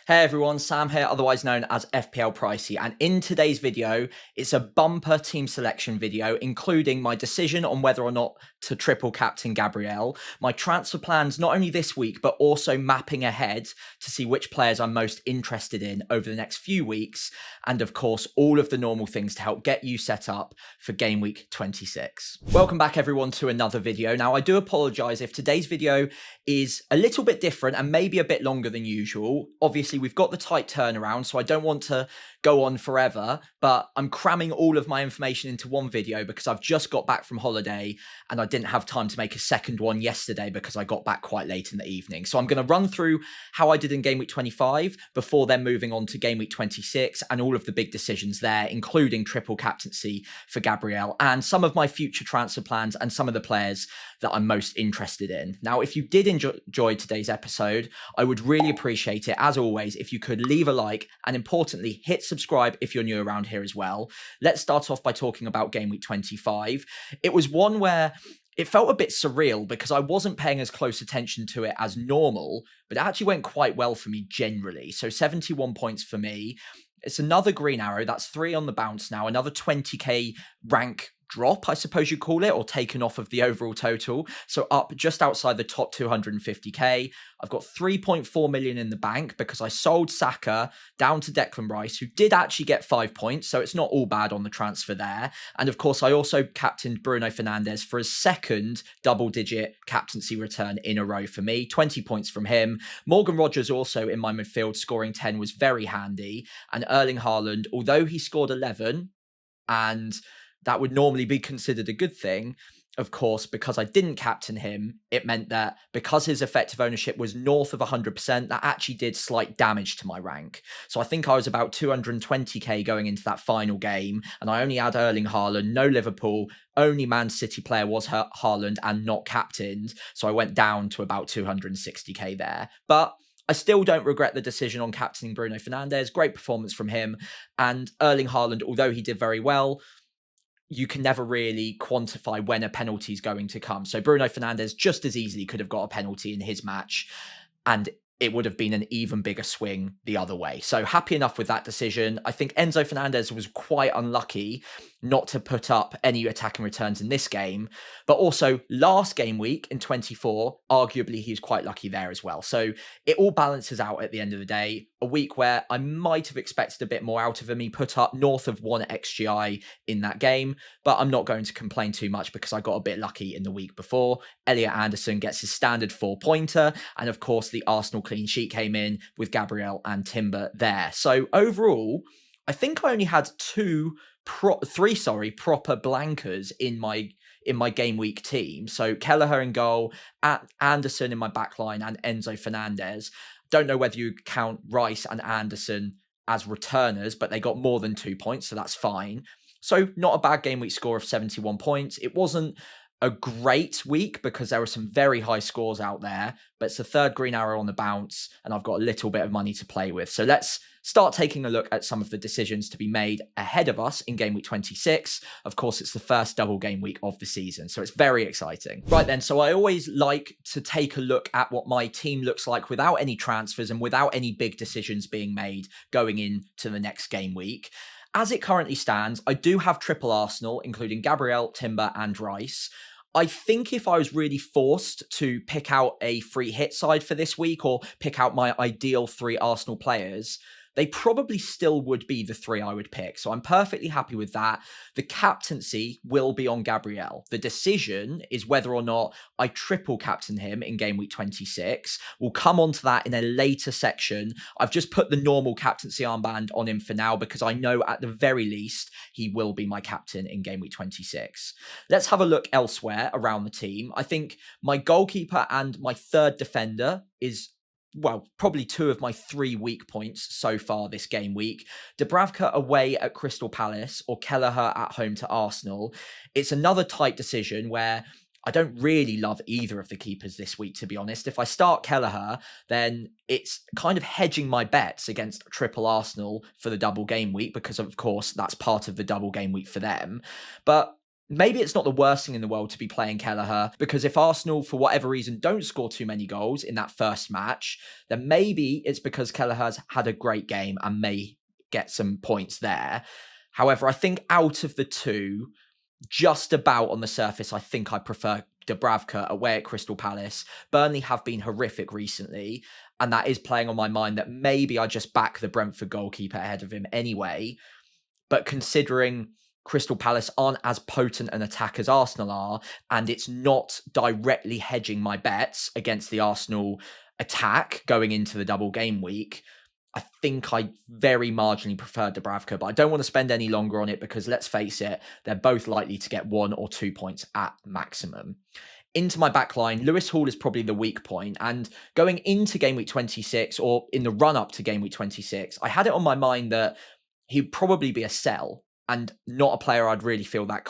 Hey everyone, Sam here, otherwise known as FPL Pricey, and in today's video, it's a bumper team selection video, including my decision on whether or not to triple captain Gabriel, my transfer plans not only this week, but also mapping ahead to see which players I'm most interested in over the next few weeks, and of course, all of the normal things to help get you set up for Game Week 26. Welcome back everyone to another video. Now, I do apologise if today's video is a little bit different and maybe a bit longer than usual. Obviously, we've got the tight turnaround, so I don't want to go on forever, but I'm cramming all of my information into one video because I've just got back from holiday and I didn't have time to make a second one yesterday because I got back quite late in the evening. So I'm going to run through how I did in Game Week 25 before then moving on to Game Week 26 and all of the big decisions there, including triple captaincy for Gabriel and some of my future transfer plans and some of the players that I'm most interested in. Now, if you did enjoy today's episode, I would really appreciate it, as always, if you could leave a like and importantly, hit subscribe if you're new around here as well. Let's start off by talking about Game Week 25. It was one where it felt a bit surreal because I wasn't paying as close attention to it as normal, but it actually went quite well for me generally. So 71 points for me. It's another green arrow. That's 3 on the bounce now. Another 20k rank drop, I suppose you call it, or taken off of the overall total. So up just outside the top 250k. I've got 3.4 million in the bank because I sold Saka down to Declan Rice, who did actually get 5 points. So it's not all bad on the transfer there. And of course, I also captained Bruno Fernandes for his second double-digit captaincy return in a row for me. 20 points from him. Morgan Rogers also in my midfield scoring 10 was very handy. And Erling Haaland, although he scored 11 and that would normally be considered a good thing, of course, because I didn't captain him, it meant that because his effective ownership was north of 100%, that actually did slight damage to my rank. So I think I was about 220k going into that final game, and I only had Erling Haaland, no Liverpool, only Man City player was Haaland and not captained. So I went down to about 260k there. But I still don't regret the decision on captaining Bruno Fernandes. Great performance from him. And Erling Haaland, although he did very well, you can never really quantify when a penalty is going to come. So Bruno Fernandes just as easily could have got a penalty in his match, and it would have been an even bigger swing the other way. So happy enough with that decision. I think Enzo Fernandez was quite unlucky not to put up any attacking returns in this game, but also last game week in 24, arguably he was quite lucky there as well. So it all balances out at the end of the day. A week where I might have expected a bit more out of him. He put up north of 1 XGI in that game, but I'm not going to complain too much because I got a bit lucky in the week before. Elliot Anderson gets his standard 4-pointer, and of course the Arsenal clean sheet came in with Gabriel and Timber there. So overall, I think I only had three proper blankers in my game week team. So Kelleher in goal, Anderson in my backline, and Enzo Fernandez. Don't know whether you count Rice and Anderson as returners, but they got more than 2 points, so that's fine. So not a bad game week score of 71 points. It wasn't a great week because there were some very high scores out there, but it's the third green arrow on the bounce and I've got a little bit of money to play with. So let's start taking a look at some of the decisions to be made ahead of us in Game Week 26. Of course, it's the first double game week of the season, so it's very exciting. Right then, so I always like to take a look at what my team looks like without any transfers and without any big decisions being made going into the next game week. As it currently stands, I do have triple Arsenal, including Gabriel, Timber and Rice. I think if I was really forced to pick out a free hit side for this week or pick out my ideal 3 Arsenal players, they probably still would be the 3 I would pick. So I'm perfectly happy with that. The captaincy will be on Gabriel. The decision is whether or not I triple captain him in Game Week 26. We'll come on to that in a later section. I've just put the normal captaincy armband on him for now because I know at the very least he will be my captain in Game Week 26. Let's have a look elsewhere around the team. I think my goalkeeper and my third defender is, well, probably 2 of my 3 weak points so far this game week. Dubravka away at Crystal Palace or Kelleher at home to Arsenal. It's another tight decision where I don't really love either of the keepers this week, to be honest. If I start Kelleher, then it's kind of hedging my bets against triple Arsenal for the double game week because, of course, that's part of the double game week for them. But maybe it's not the worst thing in the world to be playing Kelleher, because if Arsenal, for whatever reason, don't score too many goals in that first match, then maybe it's because Kelleher's had a great game and may get some points there. However, I think out of the two, just about on the surface, I think I prefer Dubravka away at Crystal Palace. Burnley have been horrific recently, and that is playing on my mind that maybe I just back the Brentford goalkeeper ahead of him anyway. But considering Crystal Palace aren't as potent an attack as Arsenal are, and it's not directly hedging my bets against the Arsenal attack going into the double game week, I think I very marginally prefer Dubravka, but I don't want to spend any longer on it because, let's face it, they're both likely to get 1 or 2 points at maximum. Into my backline, Lewis Hall is probably the weak point, and going into game week 26, or in the run-up to game week 26, I had it on my mind that he'd probably be a sell and not a player I'd really feel that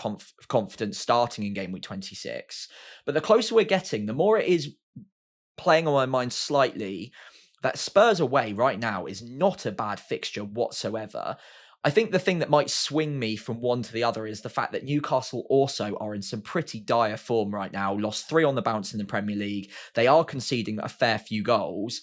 confident starting in game week 26. But the closer we're getting, the more it is playing on my mind slightly that Spurs away right now is not a bad fixture whatsoever. I think the thing that might swing me from one to the other is the fact that Newcastle also are in some pretty dire form right now, lost 3 on the bounce in the Premier League. They are conceding a fair few goals.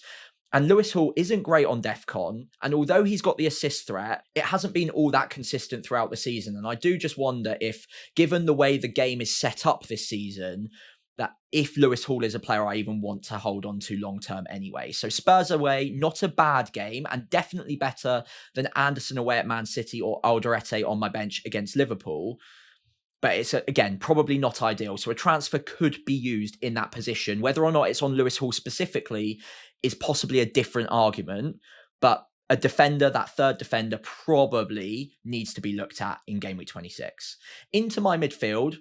And Lewis Hall isn't great on DEFCON, and although he's got the assist threat, it hasn't been all that consistent throughout the season. And I do just wonder if, given the way the game is set up this season, that if Lewis Hall is a player I even want to hold on to long term anyway. So Spurs away, not a bad game, and definitely better than Anderson away at Man City or Alderete on my bench against Liverpool. But it's, again, probably not ideal. So a transfer could be used in that position. Whether or not it's on Lewis Hall specifically is possibly a different argument. But a defender, that third defender, probably needs to be looked at in game week 26. Into my midfield,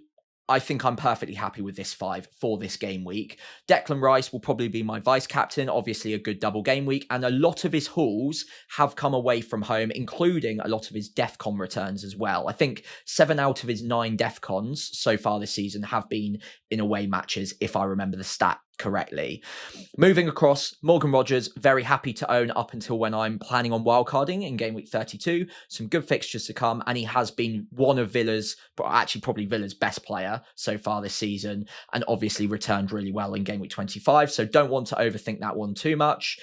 I think I'm perfectly happy with this 5 for this game week. Declan Rice will probably be my vice captain, obviously a good double game week, and a lot of his hauls have come away from home, including a lot of his DEFCON returns as well. I think 7 out of his 9 DEFCONs so far this season have been in away matches, if I remember the stat correctly. Moving across, Morgan Rogers, very happy to own up until when I'm planning on wildcarding in game week 32. Some good fixtures to come, and he has been one of Villa's, actually probably Villa's best player so far this season, and obviously returned really well in game week 25, so don't want to overthink that one too much.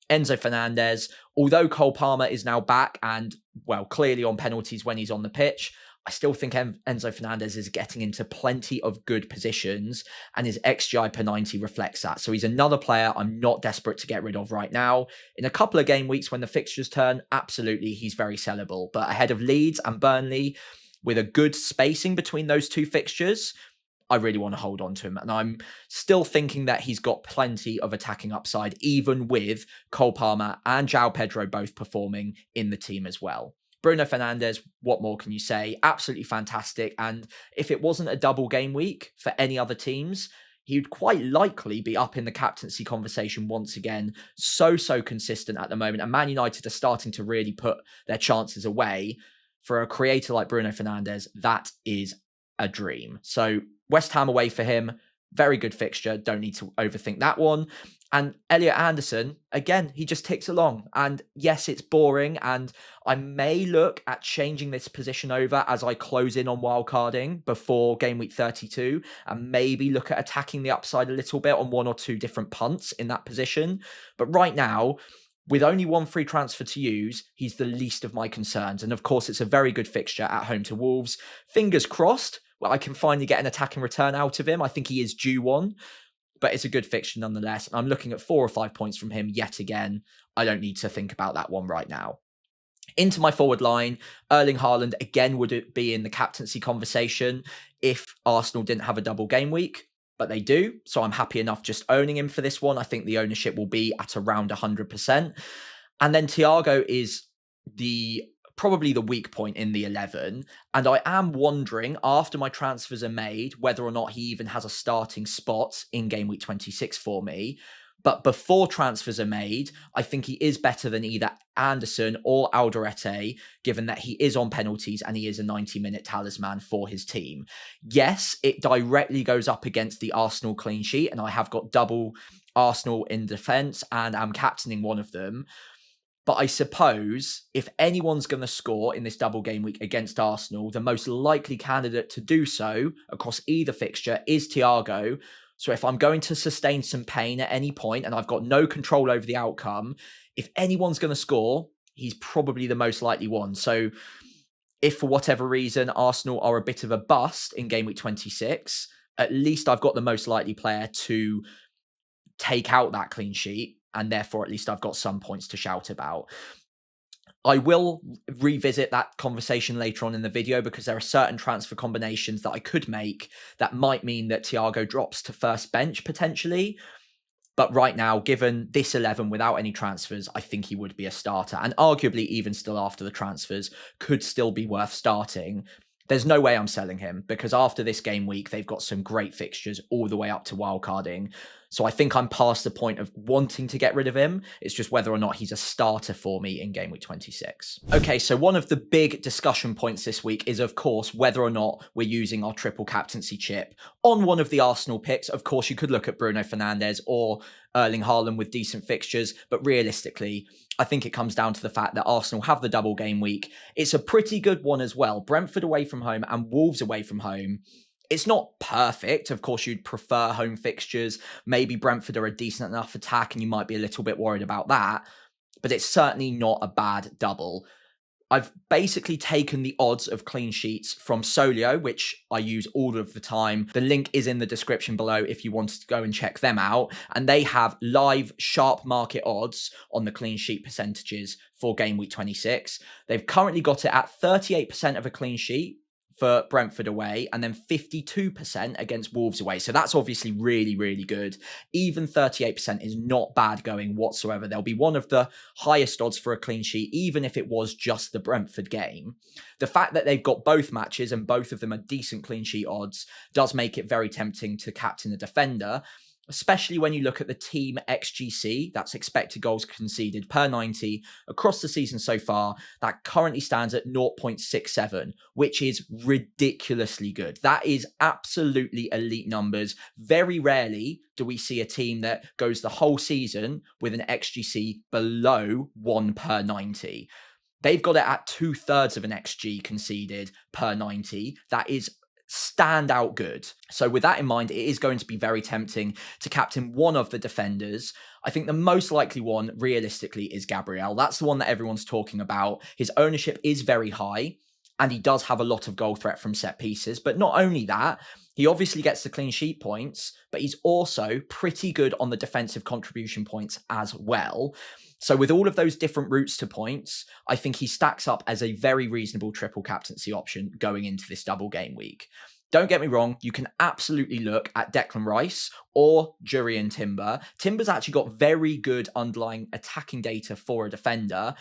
Enzo Fernandez, although Cole Palmer is now back and, well, clearly on penalties when he's on the pitch, I still think Enzo Fernandez is getting into plenty of good positions, and his XGI per 90 reflects that. So he's another player I'm not desperate to get rid of right now. In a couple of game weeks when the fixtures turn, absolutely, he's very sellable. But ahead of Leeds and Burnley, with a good spacing between those two fixtures, I really want to hold on to him. And I'm still thinking that he's got plenty of attacking upside, even with Cole Palmer and João Pedro both performing in the team as well. Bruno Fernandes, what more can you say? Absolutely fantastic. And if it wasn't a double game week for any other teams, he would quite likely be up in the captaincy conversation once again. So consistent at the moment. And Man United are starting to really put their chances away. For a creator like Bruno Fernandes, that is a dream. So West Ham away for him. Very good fixture. Don't need to overthink that one. And Elliot Anderson, again, he just ticks along. And yes, it's boring. And I may look at changing this position over as I close in on wildcarding before game week 32. And maybe look at attacking the upside a little bit on 1 or 2 different punts in that position. But right now, with only 1 free transfer to use, he's the least of my concerns. And of course, it's a very good fixture at home to Wolves. Fingers crossed, well, I can finally get an attacking return out of him. I think he is due one. But it's a good fixture nonetheless. And I'm looking at 4 or 5 points from him yet again. I don't need to think about that one right now. Into my forward line, Erling Haaland again would be in the captaincy conversation if Arsenal didn't have a double game week. But they do. So I'm happy enough just owning him for this one. I think the ownership will be at around 100%. And then Thiago is probably the weak point in the 11. And I am wondering, after my transfers are made, whether or not he even has a starting spot in game week 26 for me. But before transfers are made, I think he is better than either Anderson or Alderete, given that he is on penalties and he is a 90-minute talisman for his team. Yes, it directly goes up against the Arsenal clean sheet, and I have got double Arsenal in defence, and I'm captaining one of them. But I suppose if anyone's going to score in this double game week against Arsenal, the most likely candidate to do so across either fixture is Thiago. So if I'm going to sustain some pain at any point and I've got no control over the outcome, if anyone's going to score, he's probably the most likely one. So if for whatever reason Arsenal are a bit of a bust in game week 26, at least I've got the most likely player to take out that clean sheet, and therefore at least I've got some points to shout about. I will revisit that conversation later on in the video because there are certain transfer combinations that I could make that might mean that Thiago drops to first bench potentially. But right now, given this 11 without any transfers, I think he would be a starter. And arguably, even still after the transfers, could still be worth starting. There's no way I'm selling him because after this game week, they've got some great fixtures all the way up to wildcarding. So I think I'm past the point of wanting to get rid of him. It's just whether or not he's a starter for me in game week 26. Okay, so one of the big discussion points this week is, of course, whether or not we're using our triple captaincy chip on one of the Arsenal picks. Of course, you could look at Bruno Fernandes or Erling Haaland with decent fixtures, but realistically, I think it comes down to the fact that Arsenal have the double game week. It's a pretty good one as well. Brentford away from home and Wolves away from home. It's not perfect. Of course, you'd prefer home fixtures. Maybe Brentford are a decent enough attack and you might be a little bit worried about that. But it's certainly not a bad double. I've basically taken the odds of clean sheets from Solio, which I use all of the time. The link is in the description below if you wanted to go and check them out. And they have live sharp market odds on the clean sheet percentages for game week 26. They've currently got it at 38% of a clean sheet for Brentford away, and then 52% against Wolves away. So that's obviously really, really good. Even 38% is not bad going whatsoever. They'll be one of the highest odds for a clean sheet, even if it was just the Brentford game. The fact that they've got both matches and both of them are decent clean sheet odds does make it very tempting to captain a defender, especially when you look at the team XGC, that's expected goals conceded per 90 across the season so far. That currently stands at 0.67, which is ridiculously good. That is absolutely elite numbers. Very rarely do we see a team that goes the whole season with an XGC below 1 per 90. They've got it at 2/3 of an XG conceded per 90. That is standout good. So with that in mind, it is going to be very tempting to captain one of the defenders. I think the most likely one realistically is Gabriel. That's the one that everyone's talking about. His ownership is very high and he does have a lot of goal threat from set pieces. But not only that, he obviously gets the clean sheet points, but he's also pretty good on the defensive contribution points as well. So with all of those different routes to points, I think he stacks up as a very reasonable triple captaincy option going into this double game week. Don't get me wrong, you can absolutely look at Declan Rice or Jurrien Timber. Timber's actually got very good underlying attacking data for a defender,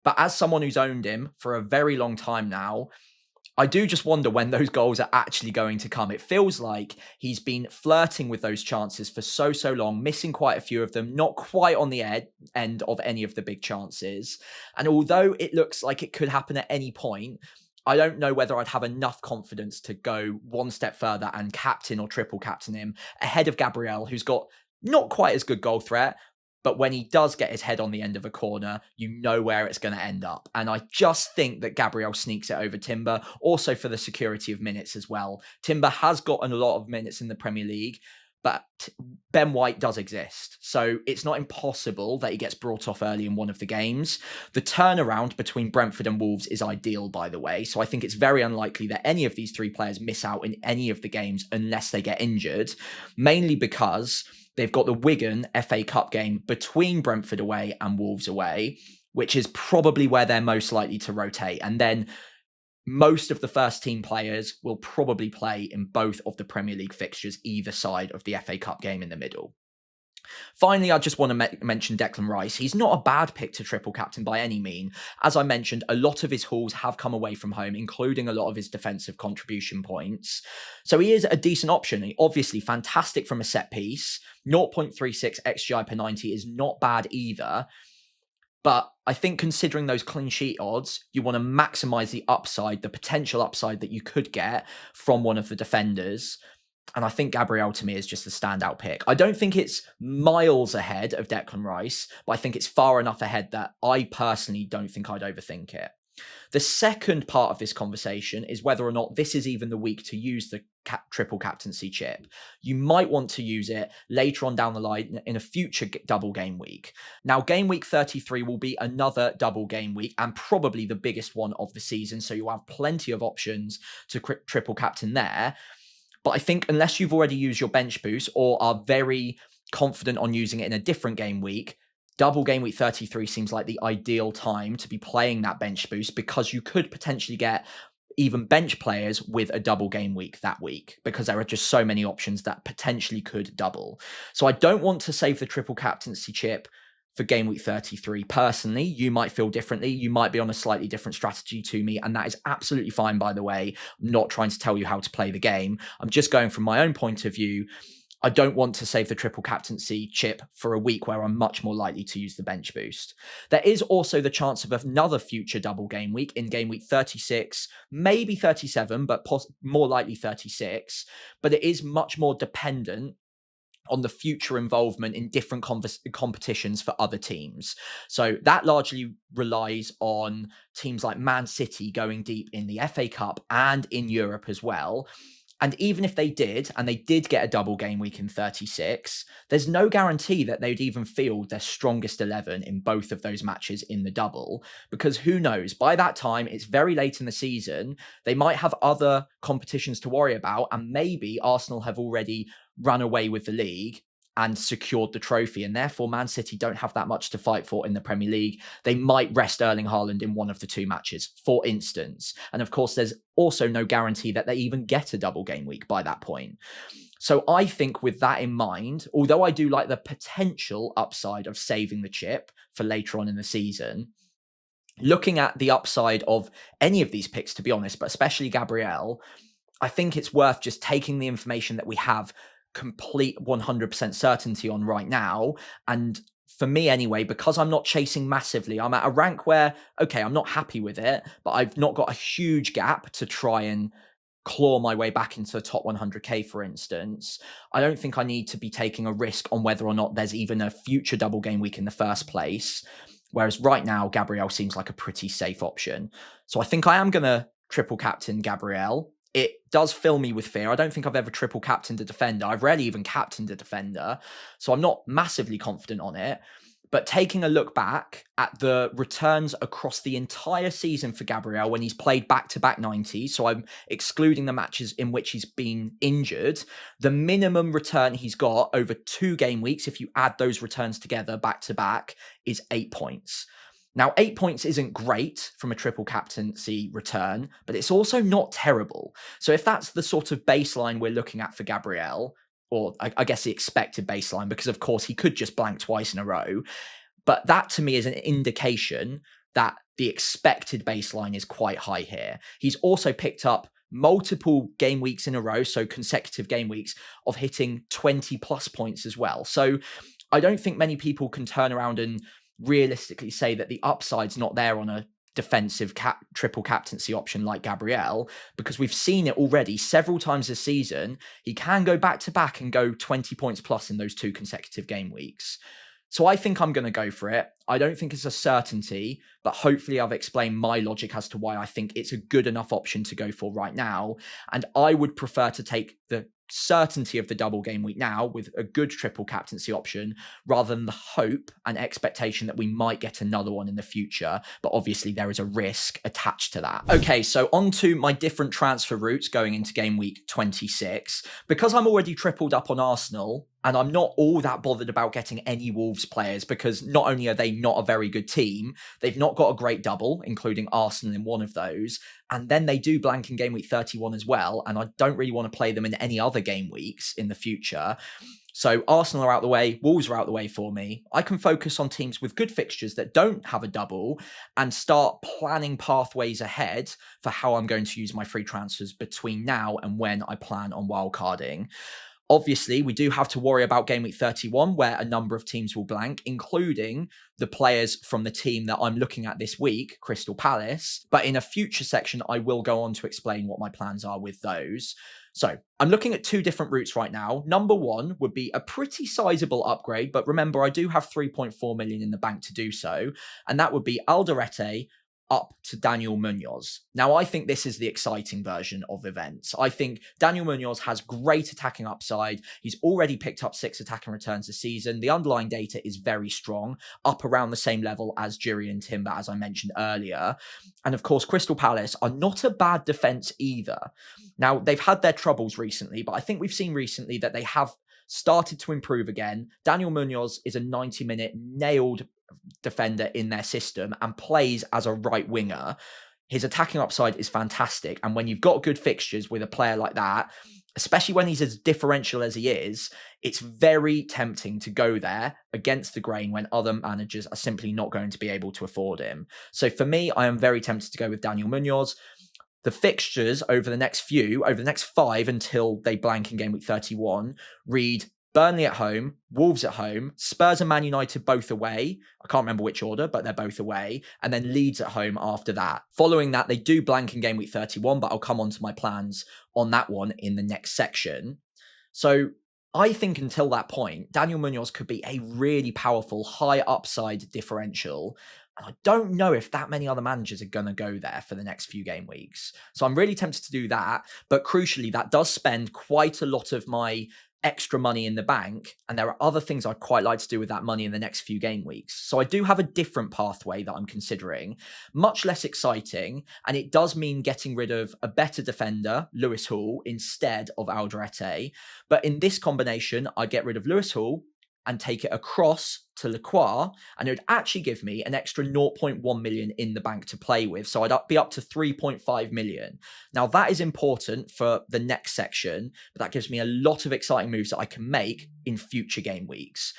but as someone who's owned him for a very long time now, I do just wonder when those goals are actually going to come. It feels like he's been flirting with those chances for so long, missing quite a few of them, not quite on the end of any of the big chances. And although it looks like it could happen at any point, I don't know whether I'd have enough confidence to go one step further and captain or triple captain him ahead of Gabriel, who's got not quite as good goal threat, but when he does get his head on the end of a corner, you know where it's going to end up. And I just think that Gabriel sneaks it over Timber, also for the security of minutes as well. Timber has gotten a lot of minutes in the Premier League, but Ben White does exist. So it's not impossible that he gets brought off early in one of the games. The turnaround between Brentford and Wolves is ideal, by the way. So I think it's very unlikely that any of these three players miss out in any of the games unless they get injured, mainly because they've got the Wigan FA Cup game between Brentford away and Wolves away, which is probably where they're most likely to rotate. And then most of the first team players will probably play in both of the Premier League fixtures, either side of the FA Cup game in the middle. Finally, I just want to mention Declan Rice. He's not a bad pick to triple captain by any mean. As I mentioned, a lot of his hauls have come away from home, including a lot of his defensive contribution points. So he is a decent option. Obviously, fantastic from a set piece. 0.36 XGI per 90 is not bad either. But I think considering those clean sheet odds, you want to maximize the upside, the potential upside that you could get from one of the defenders. And I think Gabriel to me is just the standout pick. I don't think it's miles ahead of Declan Rice, but I think it's far enough ahead that I personally don't think I'd overthink it. The second part of this conversation is whether or not this is even the week to use the triple captaincy chip. You might want to use it later on down the line in a future double game week. Now, game week 33 will be another double game week and probably the biggest one of the season. So you'll have plenty of options to triple captain there. But I think unless you've already used your bench boost or are very confident on using it in a different game week, double game week 33 seems like the ideal time to be playing that bench boost, because you could potentially get even bench players with a double game week that week, because there are just so many options that potentially could double. So I don't want to save the triple captaincy chip for game week 33. Personally, you might feel differently. You might be on a slightly different strategy to me, and that is absolutely fine, by the way. I'm not trying to tell you how to play the game. I'm just going from my own point of view. I don't want to save the triple captaincy chip for a week where I'm much more likely to use the bench boost. There is also the chance of another future double game week in game week 36, maybe 37, but more likely 36. But it is much more dependent on the future involvement in different competitions for other teams. So that largely relies on teams like Man City going deep in the FA Cup and in Europe as well. And even if they did, and they did get a double game week in 36, there's no guarantee that they'd even field their strongest 11 in both of those matches in the double, because who knows, by that time, it's very late in the season. They might have other competitions to worry about, and maybe Arsenal have already run away with the league and secured the trophy, and therefore Man City don't have that much to fight for in the Premier League. They might rest Erling Haaland in one of the two matches, for instance. And of course, there's also no guarantee that they even get a double game week by that point. So I think with that in mind, although I do like the potential upside of saving the chip for later on in the season, looking at the upside of any of these picks, to be honest, but especially Gabriel, I think it's worth just taking the information that we have complete 100% certainty on right now. And for me anyway, because I'm not chasing massively, I'm at a rank where, okay, I'm not happy with it, but I've not got a huge gap to try and claw my way back into the top 100k, for instance. I don't think I need to be taking a risk on whether or not there's even a future double game week in the first place. Whereas right now, Gabriel seems like a pretty safe option. So I think I am going to triple captain Gabriel. It does fill me with fear. I don't think I've ever triple captained a defender. I've rarely even captained a defender. So I'm not massively confident on it. But taking a look back at the returns across the entire season for Gabriel when he's played back-to-back 90s, so I'm excluding the matches in which he's been injured, the minimum return he's got over 2 game weeks, if you add those returns together back-to-back, is 8 points. Now, 8 points isn't great from a triple captaincy return, but it's also not terrible. So if that's the sort of baseline we're looking at for Gabriel, or I guess the expected baseline, because of course he could just blank twice in a row, but that to me is an indication that the expected baseline is quite high here. He's also picked up multiple game weeks in a row, so consecutive game weeks of hitting 20 plus points as well. So I don't think many people can turn around and realistically say that the upside's not there on a defensive triple captaincy option like Gabriel, because we've seen it already several times this season. He can go back to back and go 20 points plus in those 2 consecutive game weeks. So I think I'm going to go for it. I don't think it's a certainty, but hopefully I've explained my logic as to why I think it's a good enough option to go for right now. And I would prefer to take the certainty of the double game week now with a good triple captaincy option rather than the hope and expectation that we might get another one in the future. But obviously there is a risk attached to that. Okay, so on to my different transfer routes going into game week 26. Because I'm already tripled up on Arsenal, and I'm not all that bothered about getting any Wolves players, because not only are they not a very good team, they've not got a great double, including Arsenal in one of those. And then they do blank in game week 31 as well. And I don't really want to play them in any other game weeks in the future. So Arsenal are out the way, Wolves are out the way for me. I can focus on teams with good fixtures that don't have a double and start planning pathways ahead for how I'm going to use my free transfers between now and when I plan on wildcarding. Obviously, we do have to worry about Game Week 31, where a number of teams will blank, including the players from the team that I'm looking at this week, Crystal Palace. But in a future section, I will go on to explain what my plans are with those. So I'm looking at two different routes right now. Number one would be a pretty sizable upgrade, but remember, I do have 3.4 million in the bank to do so. And that would be Alderete up to Daniel Munoz. Now, I think this is the exciting version of events. I think Daniel Munoz has great attacking upside. He's already picked up 6 attacking returns this season. The underlying data is very strong, up around the same level as Jurrien Timber, as I mentioned earlier. And of course, Crystal Palace are not a bad defense either. Now, they've had their troubles recently, but I think we've seen recently that they have started to improve again. Daniel Munoz is a 90-minute nailed defender in their system and plays as a right winger. His attacking upside is fantastic. And when you've got good fixtures with a player like that, especially when he's as differential as he is, it's very tempting to go there against the grain when other managers are simply not going to be able to afford him. So for me, I am very tempted to go with Daniel Munoz. The fixtures over the next 5 until they blank in Game Week 31, read Burnley at home, Wolves at home, Spurs and Man United both away. I can't remember which order, but they're both away. And then Leeds at home after that. Following that, they do blank in Game Week 31, but I'll come on to my plans on that one in the next section. So I think until that point, Daniel Munoz could be a really powerful, high upside differential. And I don't know if that many other managers are going to go there for the next few game weeks. So I'm really tempted to do that. But crucially, that does spend quite a lot of my extra money in the bank, and there are other things I'd quite like to do with that money in the next few game weeks. So I do have a different pathway that I'm considering, much less exciting, and it does mean getting rid of a better defender, Lewis Hall, instead of Alderete. But in this combination, I get rid of Lewis Hall and take it across to Lacroix, and it would actually give me an extra 0.1 million in the bank to play with. So I'd be up to 3.5 million. Now that is important for the next section, but that gives me a lot of exciting moves that I can make in future game weeks.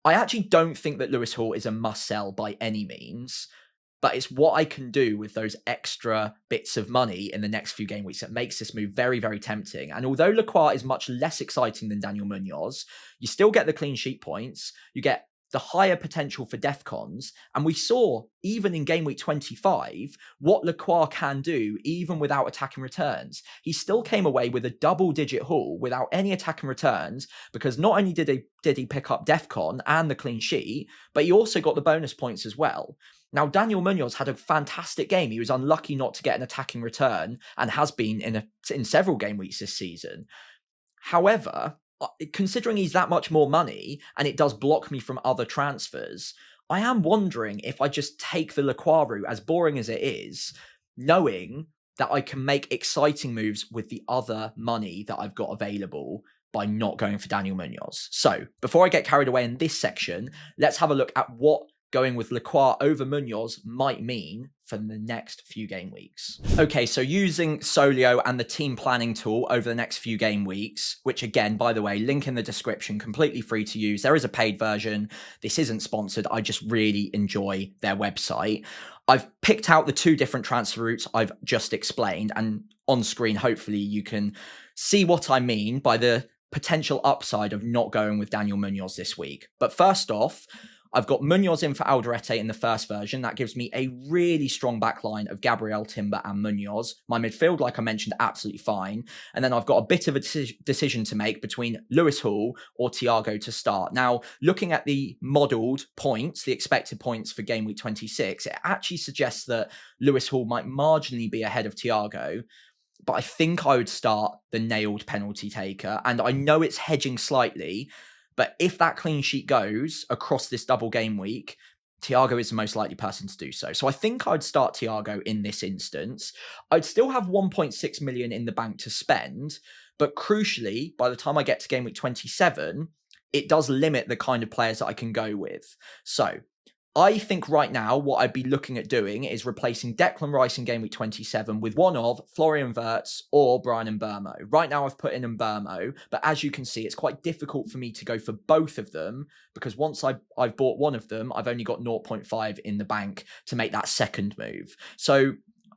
I actually don't think that Lewis Hall is a must sell by any means, but it's what I can do with those extra bits of money in the next few game weeks that makes this move very, very tempting. And although Lacroix is much less exciting than Daniel Munoz, you still get the clean sheet points, you get the higher potential for defcons. And we saw, even in Game Week 25, what Lacroix can do, even without attacking returns. He still came away with a double-digit haul without any attacking returns, because not only did he pick up defcon and the clean sheet, but he also got the bonus points as well. Now, Daniel Munoz had a fantastic game. He was unlucky not to get an attacking return and has been in several game weeks this season. However, considering he's that much more money and it does block me from other transfers, I am wondering if I just take the Lacroix route, as boring as it is, knowing that I can make exciting moves with the other money that I've got available by not going for Daniel Munoz. So before I get carried away in this section, let's have a look at what going with Lacroix over Munoz might mean for the next few game weeks. Okay, so using Solio and the team planning tool over the next few game weeks, which again, by the way, link in the description, completely free to use. There is a paid version. This isn't sponsored. I just really enjoy their website. I've picked out the two different transfer routes I've just explained, and on screen, hopefully you can see what I mean by the potential upside of not going with Daniel Munoz this week. But first off, I've got Munoz in for Alderete in the first version. That gives me a really strong backline of Gabriel, Timber and Munoz. My midfield, like I mentioned, absolutely fine. And then I've got a bit of a decision to make between Lewis Hall or Thiago to start. Now, looking at the modelled points, the expected points for Game Week 26, it actually suggests that Lewis Hall might marginally be ahead of Thiago. But I think I would start the nailed penalty taker. And I know it's hedging slightly, but if that clean sheet goes across this double game week, Thiago is the most likely person to do so. So I think I'd start Thiago in this instance. I'd still have 1.6 million in the bank to spend, but crucially, by the time I get to game week 27, it does limit the kind of players that I can go with. So I think right now what I'd be looking at doing is replacing Declan Rice in game week 27 with one of Florian Wirtz or Bryan Mbeumo. Right now I've put in Mbeumo, but as you can see, it's quite difficult for me to go for both of them because once I've bought one of them, I've only got 0.5 in the bank to make that second move. So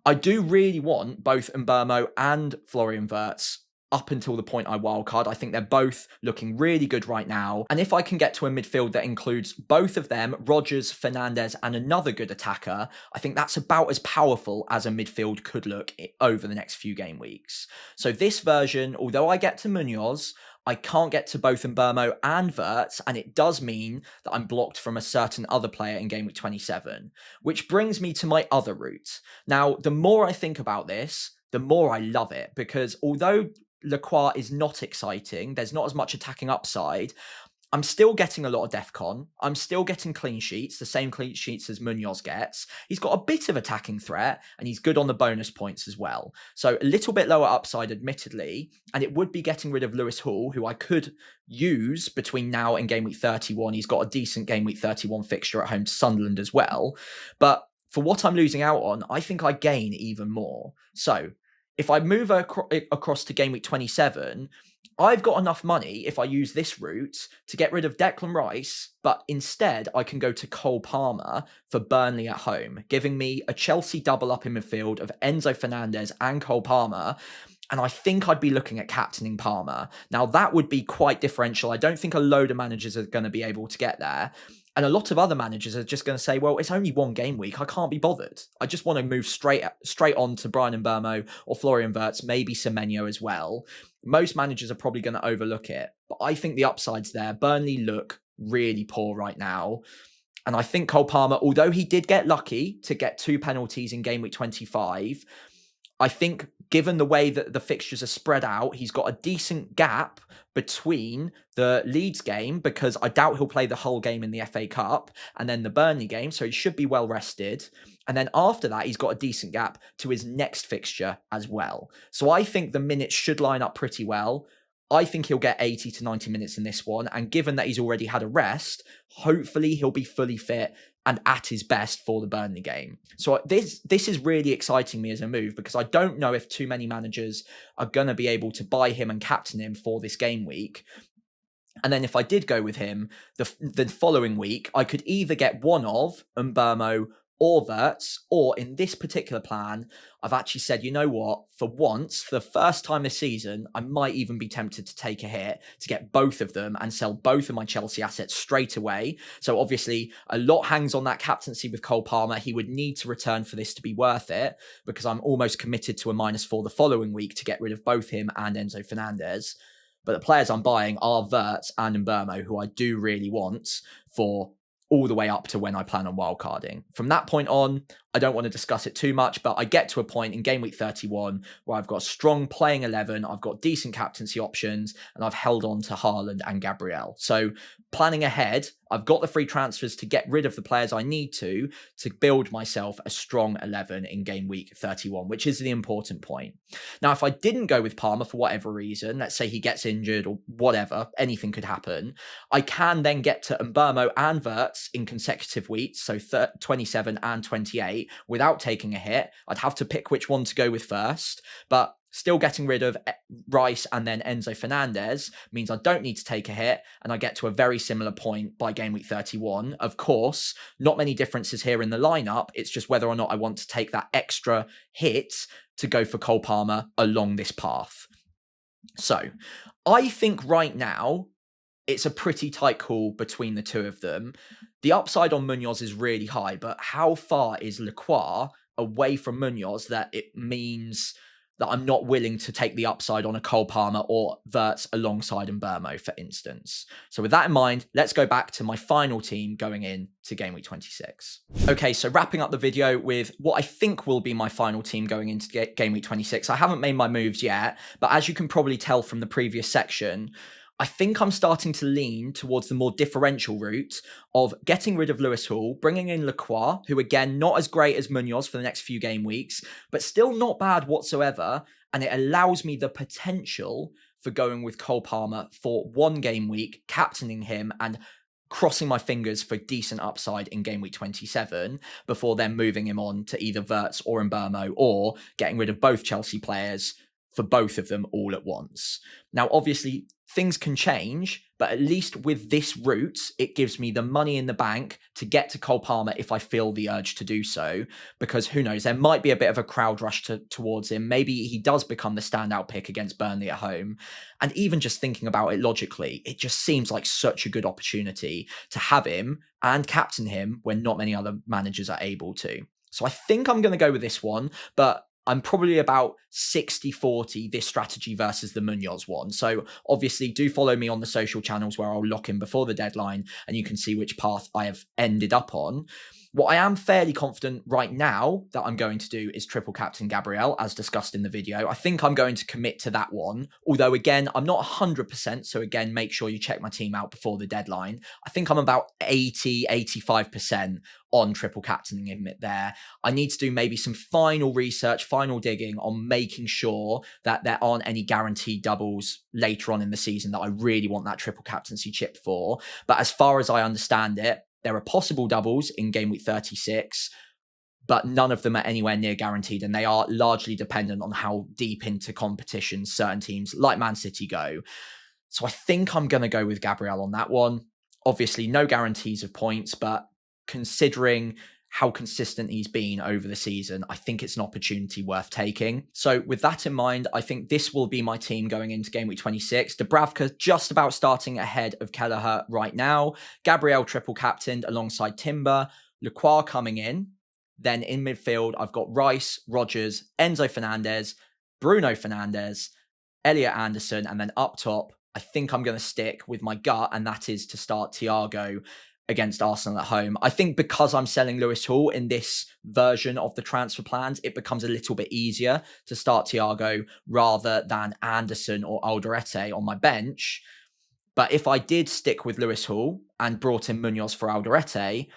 I do really want both Mbeumo and Florian Wirtz up until the point I wildcard. I think they're both looking really good right now. And if I can get to a midfield that includes both of them, Rodgers, Fernandes, and another good attacker, I think that's about as powerful as a midfield could look over the next few game weeks. So this version, although I get to Munoz, I can't get to both Mbermo and Wirtz, and it does mean that I'm blocked from a certain other player in Game Week 27, which brings me to my other route. Now, the more I think about this, the more I love it, because although Lacroix is not exciting, there's not as much attacking upside, I'm still getting a lot of DEFCON. I'm still getting clean sheets, the same clean sheets as Munoz gets. He's got a bit of attacking threat, and he's good on the bonus points as well. So a little bit lower upside, admittedly, and it would be getting rid of Lewis Hall, who I could use between now and Game Week 31. He's got a decent Game Week 31 fixture at home to Sunderland as well. But for what I'm losing out on, I think I gain even more. So if I move across to Game Week 27, I've got enough money, if I use this route, to get rid of Declan Rice, but instead I can go to Cole Palmer for Burnley at home, giving me a Chelsea double up in midfield of Enzo Fernandez and Cole Palmer. And I think I'd be looking at captaining Palmer. Now, that would be quite differential. I don't think a load of managers are going to be able to get there. And a lot of other managers are just going to say, well, it's only one game week. I can't be bothered. I just want to move straight on to Bryan Mbermo or Florian Wirtz, maybe Semenyo as well. Most managers are probably going to overlook it. But I think the upside's there. Burnley look really poor right now. And I think Cole Palmer, although he did get lucky to get 2 penalties in Game Week 25, I think given the way that the fixtures are spread out, he's got a decent gap between the Leeds game, because I doubt he'll play the whole game in the FA Cup, and then the Burnley game, so he should be well rested. And then after that, he's got a decent gap to his next fixture as well. So I think the minutes should line up pretty well. I think he'll get 80 to 90 minutes in this one. And given that he's already had a rest, hopefully he'll be fully fit and at his best for the Burnley game. So this is really exciting me as a move, because I don't know if too many managers are going to be able to buy him and captain him for this game week. And then if I did go with him, the following week, I could either get one of Mbermo or Wirtz, or in this particular plan, I've actually said, you know what, for once, for the first time this season, I might even be tempted to take a hit to get both of them and sell both of my Chelsea assets straight away. So obviously, a lot hangs on that captaincy with Cole Palmer. He would need to return for this to be worth it, because I'm almost committed to a -4 the following week to get rid of both him and Enzo Fernandez. But the players I'm buying are Wirtz and Mbermo, who I do really want for all the way up to when I plan on wildcarding. From that point on, I don't want to discuss it too much, but I get to a point in Game Week 31 where I've got a strong playing 11, I've got decent captaincy options, and I've held on to Haaland and Gabriel. So planning ahead, I've got the free transfers to get rid of the players I need to build myself a strong 11 in Game Week 31, which is the important point. Now, if I didn't go with Palmer for whatever reason, let's say he gets injured or whatever, anything could happen, I can then get to Mbermo and Wirtz in consecutive weeks, so 27 and 28, without taking a hit. I'd have to pick which one to go with first, but still getting rid of Rice and then Enzo Fernandez means I don't need to take a hit, and I get to a very similar point by Game Week 31. Of course, not many differences here in the lineup. It's just whether or not I want to take that extra hit to go for Cole Palmer along this path. So I think right now, it's a pretty tight call between the two of them. The upside on Munoz is really high, but how far is Lacroix away from Munoz that it means that I'm not willing to take the upside on a Cole Palmer or Wirtz alongside Mbermo, for instance. So with that in mind, let's go back to my final team going in to Game Week 26. Okay, so wrapping up the video with what I think will be my final team going into Game Week 26. I haven't made my moves yet, but as you can probably tell from the previous section, I think I'm starting to lean towards the more differential route of getting rid of Lewis Hall, bringing in Lacroix, who again, not as great as Munoz for the next few game weeks, but still not bad whatsoever. And it allows me the potential for going with Cole Palmer for one game week, captaining him and crossing my fingers for decent upside in Game Week 27 before then moving him on to either Wirtz or Mbermo, or getting rid of both Chelsea players for both of them all at once. Now, obviously, things can change, but at least with this route, it gives me the money in the bank to get to Cole Palmer if I feel the urge to do so, because who knows, there might be a bit of a crowd rush towards him. Maybe he does become the standout pick against Burnley at home. And even just thinking about it logically, it just seems like such a good opportunity to have him and captain him when not many other managers are able to. So I think I'm going to go with this one, but I'm probably about 60-40 this strategy versus the Munoz one. So obviously do follow me on the social channels where I'll lock in before the deadline and you can see which path I have ended up on. What I am fairly confident right now that I'm going to do is triple captain Gabriel, as discussed in the video. I think I'm going to commit to that one. Although, again, I'm not 100%. So, again, make sure you check my team out before the deadline. I think I'm about 85% on triple captaining him there. I need to do maybe some final research, final digging on making sure that there aren't any guaranteed doubles later on in the season that I really want that triple captaincy chip for. But as far as I understand it, there are possible doubles in game week 36, but none of them are anywhere near guaranteed, and they are largely dependent on how deep into competition certain teams like Man City go. So I think I'm going to go with Gabriel on that one. Obviously, no guarantees of points, but considering how consistent he's been over the season, I think it's an opportunity worth taking. So with that in mind, I think this will be my team going into game week 26. Dubravka just about starting ahead of Kelleher right now. Gabriel triple captained alongside Timber. Lacroix coming in. Then in midfield, I've got Rice, Rodgers, Enzo Fernandez, Bruno Fernandes, Elliot Anderson, and then up top, I think I'm going to stick with my gut, and that is to start Thiago against Arsenal at home. I think because I'm selling Lewis Hall in this version of the transfer plans, it becomes a little bit easier to start Thiago rather than Anderson or Alderete on my bench. But if I did stick with Lewis Hall and brought in Munoz for Alderete,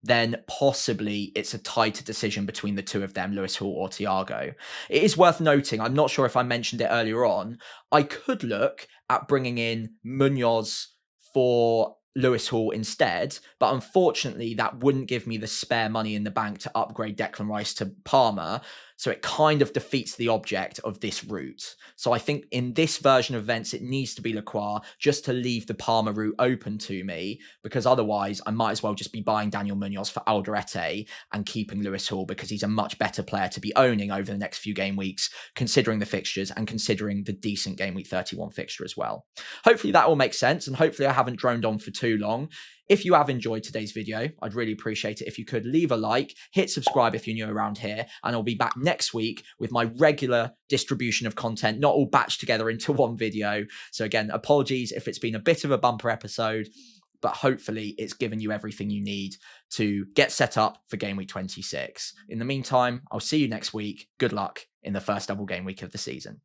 then possibly it's a tighter decision between the two of them, Lewis Hall or Thiago. It is worth noting, I'm not sure if I mentioned it earlier on, I could look at bringing in Munoz for Lewis Hall instead, but unfortunately that wouldn't give me the spare money in the bank to upgrade Declan Rice to Palmer, so it kind of defeats the object of this route. So I think in this version of events it needs to be Lacroix just to leave the Palmer route open to me, because otherwise I might as well just be buying Daniel Munoz for Alderete and keeping Lewis Hall because he's a much better player to be owning over the next few game weeks, considering the fixtures and considering the decent game week 31 fixture as well. Hopefully that all makes sense, and hopefully I haven't droned on for too long. If you have enjoyed today's video, I'd really appreciate it if you could leave a like, hit subscribe if you're new around here, and I'll be back next week with my regular distribution of content, not all batched together into one video. So again, apologies if it's been a bit of a bumper episode, but hopefully it's given you everything you need to get set up for game week 26. In the meantime, I'll see you next week. Good luck in the first double game week of the season.